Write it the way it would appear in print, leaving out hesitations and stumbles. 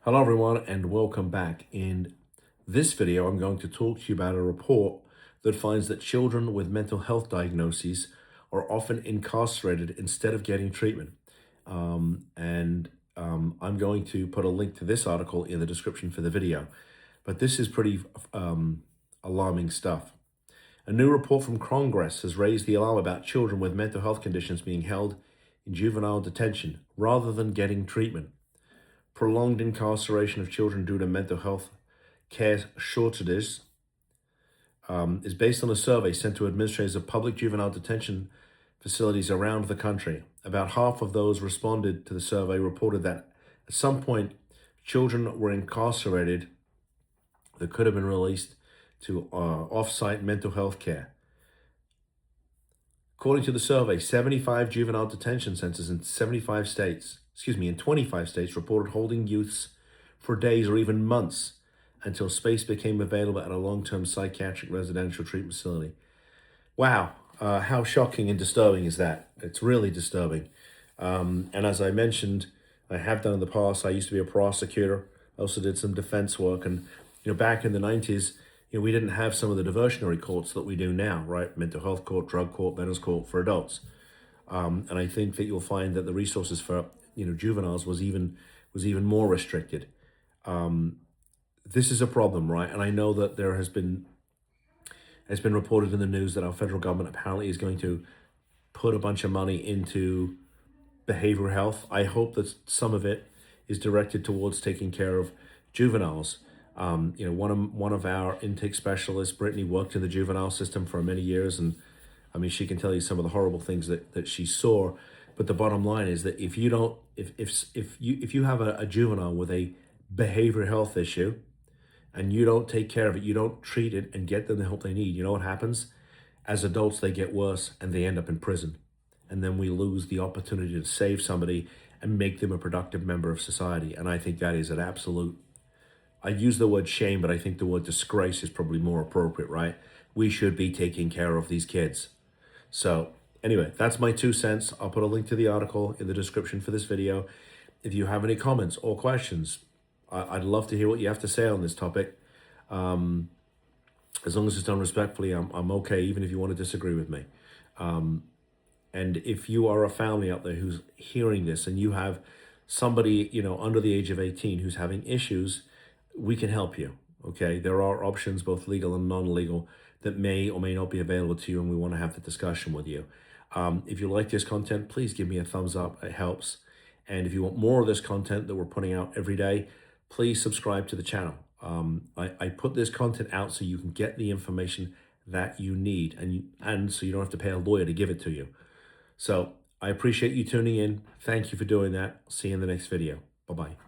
Hello everyone and welcome back. In this video, I'm going to talk to you about a report that finds that children with mental health diagnoses are often incarcerated instead of getting treatment. I'm going to put a link to this article in the description for the video. But this is pretty alarming stuff. A new report from Congress has raised the alarm about children with mental health conditions being held in juvenile detention rather than getting treatment. Prolonged incarceration of children due to mental health care shortages is based on a survey sent to administrators of public juvenile detention facilities around the country. About half of those responded to the survey reported that at some point children were incarcerated that could have been released to off-site mental health care. According to the survey, 75 juvenile detention centers in 25 states reported holding youths for days or even months until space became available at a long-term psychiatric residential treatment facility. Wow, how shocking and disturbing is that? It's really disturbing. And as I mentioned, I have done in the past. I used to be a prosecutor. I also did some defense work. And back in the 90s, we didn't have some of the diversionary courts that we do now, right? Mental health court, drug court, mental court for adults. And I think that you'll find that the resources for juveniles was even more restricted. This is a problem, right? And I know that it's been reported in the news that our federal government apparently is going to put a bunch of money into behavioral health. I hope that some of it is directed towards taking care of juveniles. One of our intake specialists, Brittany, worked in the juvenile system for many years, and I mean, she can tell you some of the horrible things that she saw. But the bottom line is that if you have a juvenile with a behavioral health issue and you don't take care of it, you don't treat it and get them the help they need, you know what happens? As adults, they get worse and they end up in prison. And then we lose the opportunity to save somebody and make them a productive member of society. And I think that is an absolute, I use the word shame, but I think the word disgrace is probably more appropriate, right? We should be taking care of these kids. So anyway, that's my 2 cents. I'll put a link to the article in the description for this video. If you have any comments or questions, I'd love to hear what you have to say on this topic. As long as it's done respectfully, I'm okay, even if you want to disagree with me. And if you are a family out there who's hearing this and you have somebody, under the age of 18 who's having issues, we can help you, okay? There are options, both legal and non-legal, that may or may not be available to you, and we want to have the discussion with you. If you like this content, please give me a thumbs up. It helps. And if you want more of this content that we're putting out every day, please subscribe to the channel. I put this content out so you can get the information that you need, and so you don't have to pay a lawyer to give it to you. So I appreciate you tuning in. Thank you for doing that. See you in the next video. Bye-bye.